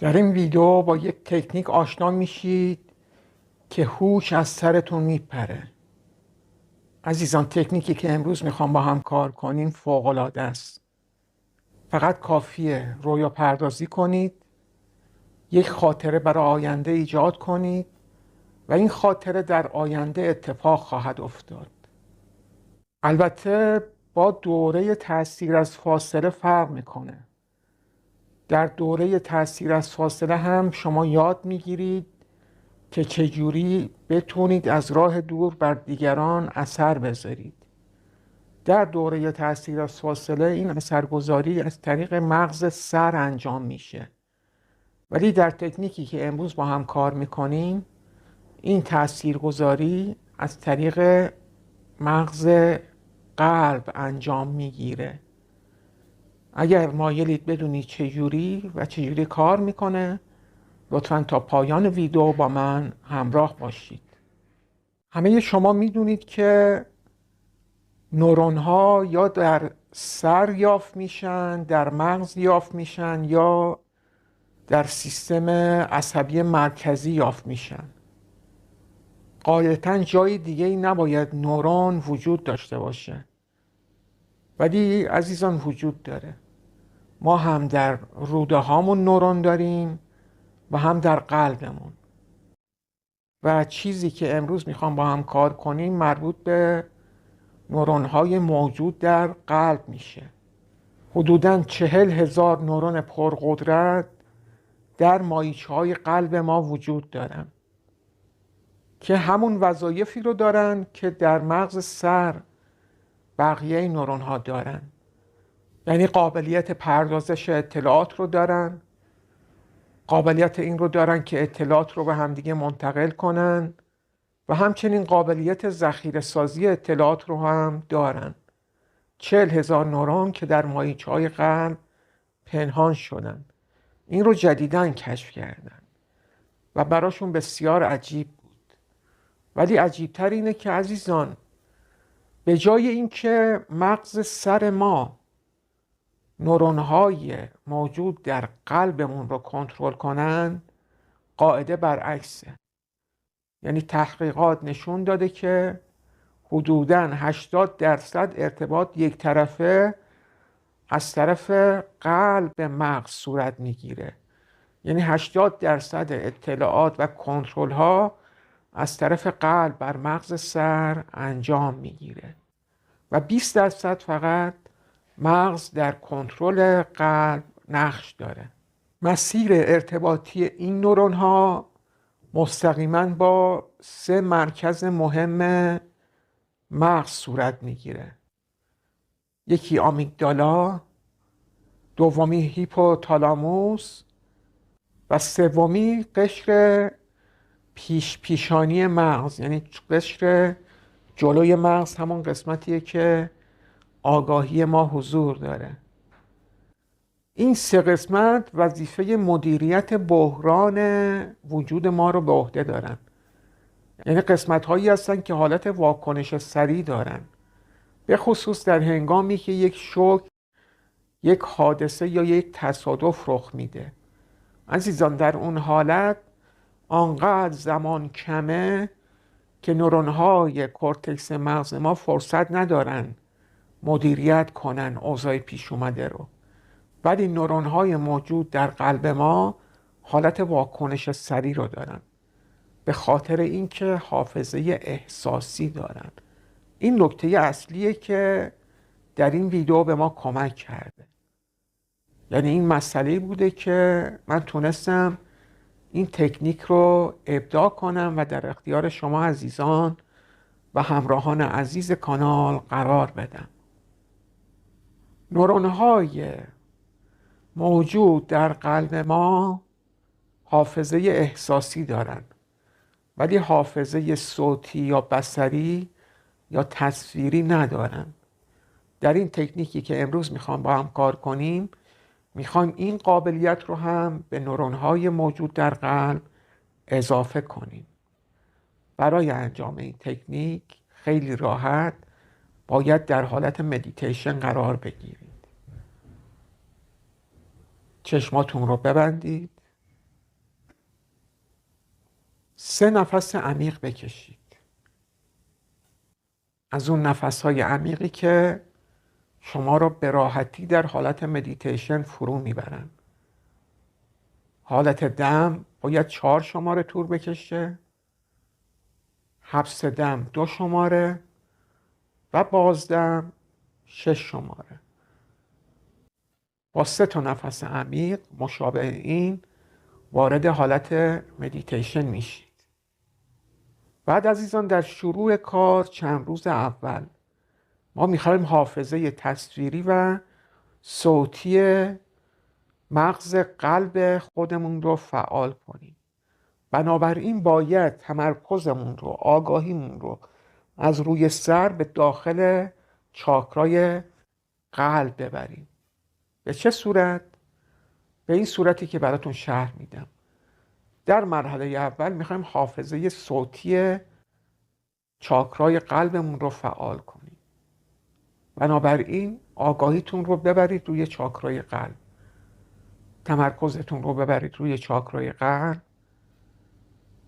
در این ویدیو با یک تکنیک آشنا میشید که هوش از سرتون میپره. عزیزان، تکنیکی که امروز میخوام با هم کار کنیم فوق‌العاده است. فقط کافیه رویا پردازی کنید، یک خاطره برای آینده ایجاد کنید و این خاطره در آینده اتفاق خواهد افتاد. البته با دوره تأثیر از فاصله فرق میکنه. در دوره تأثیر از فاصله هم شما یاد میگیرید که چجوری بتونید از راه دور بر دیگران اثر بذارید. در دوره تأثیر از فاصله این اثرگذاری از طریق مغز سر انجام میشه، ولی در تکنیکی که امروز با هم کار میکنیم این تاثیرگذاری از طریق مغز قلب انجام میگیره. اگر مایلید بدونید چجوری کار میکنه، لطفاً تا پایان ویدیو با من همراه باشید. همه شما میدونید که نورون ها یا در سر یافت میشن، در مغز یافت میشن یا در سیستم عصبی مرکزی یافت میشن. غالباً جای دیگه ای نباید نورون وجود داشته باشه، ولی عزیزان وجود داره. ما هم در روده هامون نورون داریم و هم در قلبمون. و چیزی که امروز میخوام با هم کار کنیم مربوط به نورون های موجود در قلب میشه. حدوداً 40,000 نورون پرقدرت در مایچه های قلب ما وجود دارن که همون وظایفی رو دارن که در مغز سر بقیه نورون ها دارن. یعنی قابلیت پردازش اطلاعات رو دارن، قابلیت این رو دارن که اطلاعات رو به همدیگه منتقل کنن و همچنین قابلیت ذخیره سازی اطلاعات رو هم دارن. 40,000 نورون که در مایچه های قلب پنهان شدن. این رو جدیداً کشف کردن و براشون بسیار عجیب بود. ولی عجیبتر اینه که عزیزان، به جای اینکه مغز سر ما نورون‌های موجود در قلبمون رو کنترل کنن، قاعده برعکسه. یعنی تحقیقات نشون داده که حدوداً 80% ارتباط یک طرفه از طرف قلب به مغز صورت میگیره. یعنی 80% اطلاعات و کنترل ها از طرف قلب بر مغز سر انجام میگیره و 20% فقط مغز در کنترل قلب نقش داره. مسیر ارتباطی این نورون ها مستقیما با 3 مرکز مهم مغز صورت میگیره. یکی آمیگدالا، دومی هیپوتالاموس و سومی قشر پیشانی مغز. یعنی قشر جلوی مغز همون قسمتیه که آگاهی ما حضور داره. این 3 قسمت وظیفه مدیریت بحران وجود ما رو به عهده دارن. یعنی قسمت هایی هستن که حالت واکنش سریع دارن، به خصوص در هنگامی که یک شوک، یک حادثه یا یک تصادف رخ میده. عزیزان، در اون حالت آنقدر زمان کمه که نورون‌های کورتکس مغز ما فرصت ندارن مدیریت کنن اوضاع پیش اومده رو، ولی نورون‌های موجود در قلب ما حالت واکنش سریع رو دارن، به خاطر اینکه حافظه احساسی دارن. این نکته اصلیه که در این ویدیو به ما کمک کرده. یعنی این مسئله بوده که من تونستم این تکنیک رو ابداع کنم و در اختیار شما عزیزان و همراهان عزیز کانال قرار بدم. نورون‌های موجود در قلب ما حافظه احساسی دارن، ولی حافظه صوتی یا بصری یا تصویری ندارن. در این تکنیکی که امروز میخوام با هم کار کنیم، میخوایم این قابلیت رو هم به نورون‌های موجود در قلب اضافه کنیم. برای انجام این تکنیک خیلی راحت باید در حالت مدیتیشن قرار بگیرید. چشماتون رو ببندید 3 نفس عمیق بکشید. از اون نفس‌های عمیقی که شما را به راحتی در حالت مدیتیشن فرو میبرن. حالت دم باید 4 شماره طول بکشه، حبس دم 2 شماره و بازدم 6 شماره. با 3 تا نفس عمیق مشابه این وارد حالت مدیتیشن میشید. بعد عزیزان در شروع کار چند روز اول ما میخوایم حافظه تصویری و صوتی مغز قلب خودمون رو فعال کنیم. بنابراین باید تمرکزمون رو، آگاهیمون رو از روی سر به داخل چاکرای قلب ببریم. به چه صورت؟ به این صورتی که براتون شرح میدم. در مرحله اول میخوایم حافظه صوتی چاکرای قلبمون رو فعال کنیم. بنابراین آگاهیتون رو ببرید روی چاکرای قلب، تمرکزتون رو ببرید روی چاکرای قلب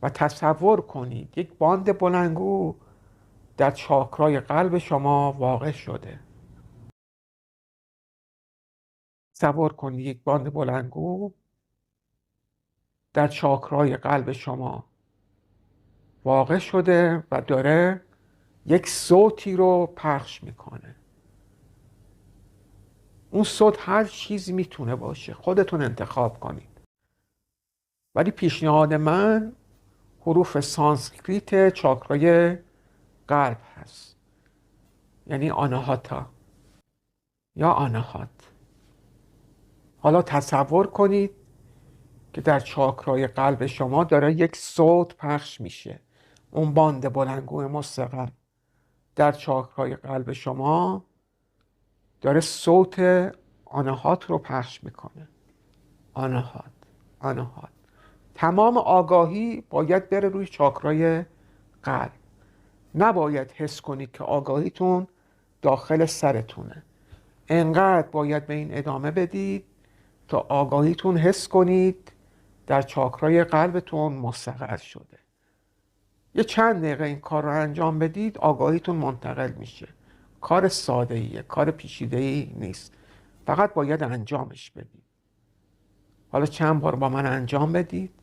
و تصور کنید یک باند بلندگو در چاکرای قلب شما واقع شده. تصور کنید یک باند بلندگو در چاکرای قلب شما واقع شده و داره یک صوتی رو پخش میکنه. اون صوت هر چیزی میتونه باشه، خودتون انتخاب کنید. ولی پیشنهاد من حروف سانسکریت چاکرای قلب هست، یعنی آناهاتا یا آناهات. حالا تصور کنید که در چاکرای قلب شما داره یک صوت پخش میشه. اون باند بلندگو مستقل در چاکرای قلب شما داره صوت آناهات رو پخش میکنه. آناهات، آناهات. تمام آگاهی باید بره روی چاکرای قلب. نباید حس کنید که آگاهیتون داخل سرتونه. انقدر باید به این ادامه بدید تا آگاهیتون حس کنید در چاکرای قلبتون مستقر شده. یه چند دقیقه این کار رو انجام بدید، آگاهیتون منتقل میشه. کار ساده ایه، کار پیچیده ای نیست، فقط باید انجامش بدید. حالا چند بار با من انجام بدید.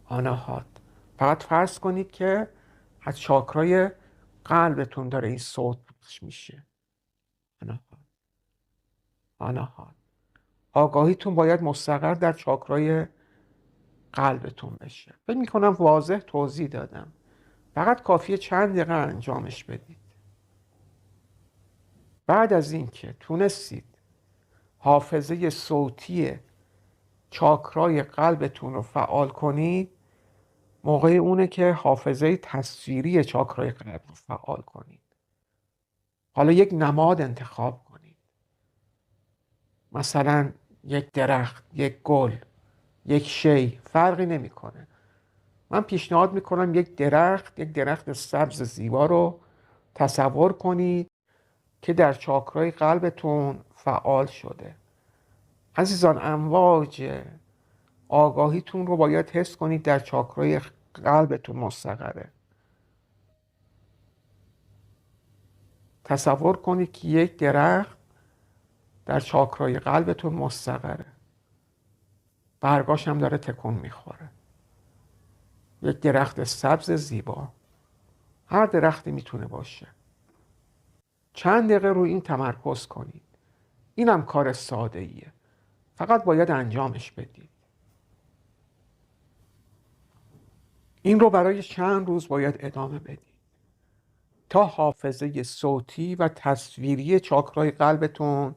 آناهات. فقط فرض کنید که از چاکرای قلبتون داره این صوت پخش میشه. آناهات، آناهات. آگاهیتون باید مستقر در چاکرای قلبتون بشه. فکر میکنم واضح توضیح دادم. فقط کافیه چند دقیقه انجامش بدید. بعد از اینکه تونستید حافظه صوتی چاکرای قلبتون رو فعال کنید، موقع اونه که حافظه تصویری چاکرای قلب رو فعال کنید. حالا یک نماد انتخاب کنید. مثلا یک درخت، یک گل، یک شی، فرقی نمیکنه. من پیشنهاد میکنم یک درخت سبز زیبا رو تصور کنید که در چاکرای قلبتون فعال شده. عزیزان، امواج آگاهیتون رو باید حس کنید در چاکرای قلبتون مستقره. تصور کنید که یک درخت در چاکرای قلبتون مستقره. برگاش هم داره تکون میخوره. یک درخت سبز زیبا. هر درختی میتونه باشه. چند دقیقه روی این تمرکز کنید. اینم کار ساده ایه. فقط باید انجامش بدید. این رو برای چند روز باید ادامه بدید تا حافظه صوتی و تصویری چاکرای قلبتون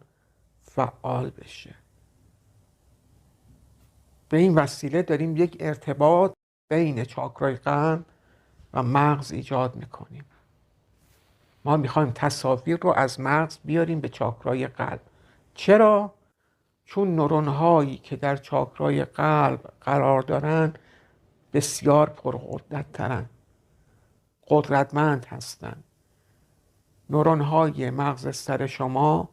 فعال بشه. به این وسیله داریم یک ارتباط بین چاکرای قلب و مغز ایجاد میکنیم. ما میخوایم تصاویر رو از مغز بیاریم به چاکرای قلب. چرا؟ چون نورون هایی که در چاکرای قلب قرار دارن بسیار پرقدرت ترن، قدرتمند هستن. نورون های مغز سر شما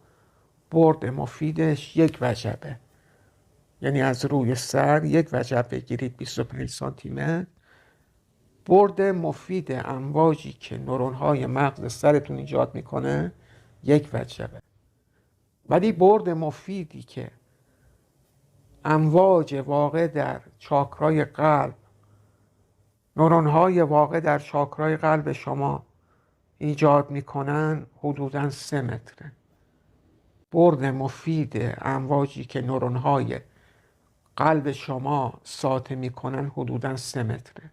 برد مفیدش 1 وجبه. یعنی از روی سر 1 وجب بگیرید 25 سانتی متر برد مفید امواجی که نورون‌های مغز سرتون ایجاد میکنه یک وجبه، ولی برد مفیدی که امواج واقع در چاکرای قلب، نورون‌های واقع در چاکرای قلب شما ایجاد میکنن حدوداً 3 متره. برد مفید امواجی که نورون‌های قلب شما ساطع میکنن حدوداً 3 متره.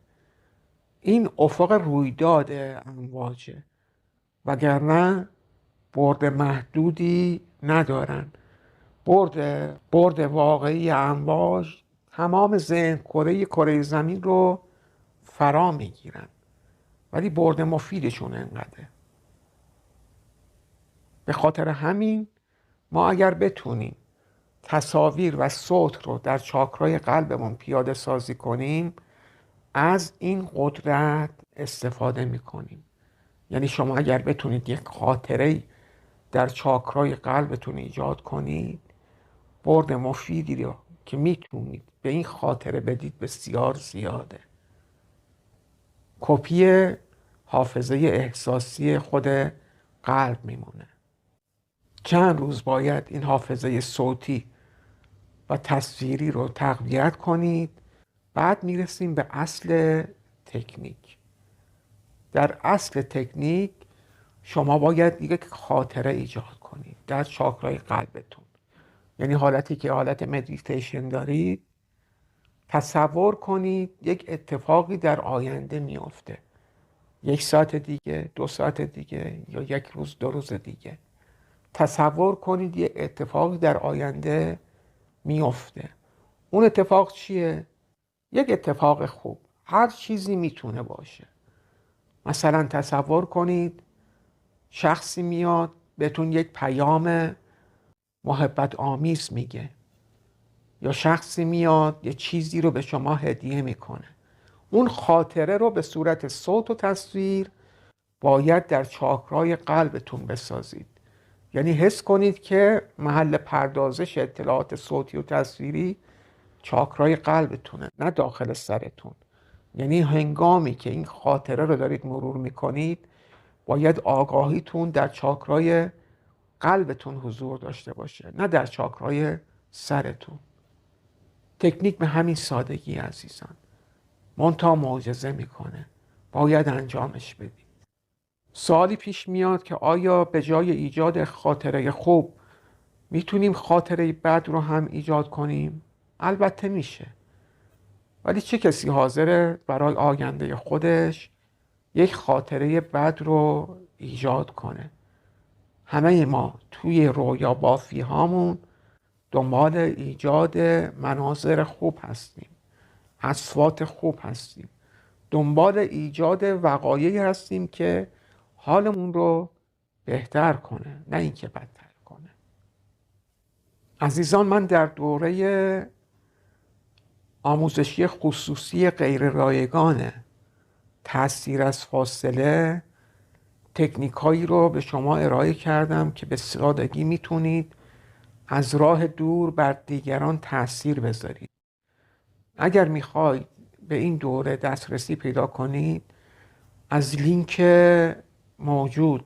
این افق رویداد امواجه، وگرنه برد محدودی ندارن. برد واقعی امواج تمام ذهن کره زمین رو فرا میگیرن، ولی برد مفیدشون انقدره. به خاطر همین ما اگر بتونیم تصاویر و صوت رو در چاکرای قلبمون پیاده سازی کنیم، از این قدرت استفاده میکنیم. یعنی شما اگر بتونید یک خاطره در چاکرای قلبتون ایجاد کنید، برد مفیدی رو که میتونید به این خاطره بدید بسیار زیاده. کپی حافظه احساسی خود قلب میمونه. چند روز باید این حافظه صوتی و تصویری رو تقویت کنید. بعد میرسیم به اصل تکنیک. در اصل تکنیک شما باید یک خاطره ایجاد کنید در چاکرای قلبتون. یعنی حالتی که حالت مدیتیشن دارید، تصور کنید یک اتفاقی در آینده میفته، 1 ساعت دیگه، 2 ساعت دیگه، یا 1 روز 2 روز دیگه. تصور کنید یک اتفاقی در آینده میفته. اون اتفاق چیه؟ یک اتفاق خوب. هر چیزی میتونه باشه. مثلا تصور کنید شخصی میاد بهتون یک پیام محبت آمیز میگه، یا شخصی میاد یه چیزی رو به شما هدیه میکنه. اون خاطره رو به صورت صوت و تصویر باید در چاکرای قلبتون بسازید. یعنی حس کنید که محل پردازش اطلاعات صوتی و تصویری چاکرای قلبتونه، نه داخل سرتون. یعنی هنگامی که این خاطره رو دارید مرور میکنید، باید آگاهیتون در چاکرای قلبتون حضور داشته باشه، نه در چاکرای سرتون. تکنیک به همین سادگی عزیزان، منتها معجزه میکنه. باید انجامش بدید. سوالی پیش میاد که آیا به جای ایجاد خاطره خوب میتونیم خاطره بد رو هم ایجاد کنیم؟ البته میشه، ولی چه کسی حاضره برای آینده خودش یک خاطره بد رو ایجاد کنه؟ همه ما توی رویا بافی هامون دنبال ایجاد مناظر خوب هستیم، اصوات خوب هستیم، دنبال ایجاد وقایعی هستیم که حالمون رو بهتر کنه، نه اینکه بدتر کنه. عزیزان، من در دوره آموزشی خصوصی غیر رایگان تاثیر از فاصله تکنیکایی رو به شما ارائه کردم که به سادگی میتونید از راه دور بر دیگران تاثیر بذارید. اگر میخواید به این دوره دسترسی پیدا کنید، از لینک موجود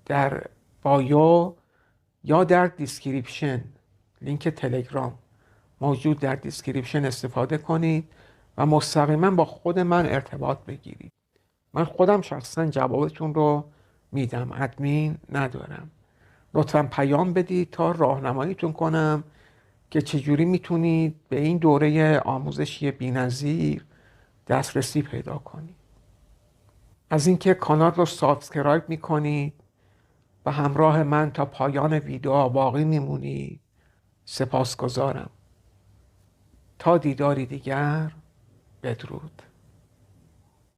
در بایو یا در دیسکریپشن، لینک تلگرام موجود در دیسکریپشن استفاده کنید و مستقیما با خود من ارتباط بگیرید. من خودم شخصا جوابتون رو میدم، ادمین ندارم. لطفاً پیام بدید تا راهنماییتون کنم که چجوری میتونید به این دوره آموزشی بی‌نظیر دسترسی پیدا کنید. از اینکه کانال رو سابسکرایب میکنید و همراه من تا پایان ویدیو باقی میمونید سپاسگزارم. تا دیداری دیگر، بدرود.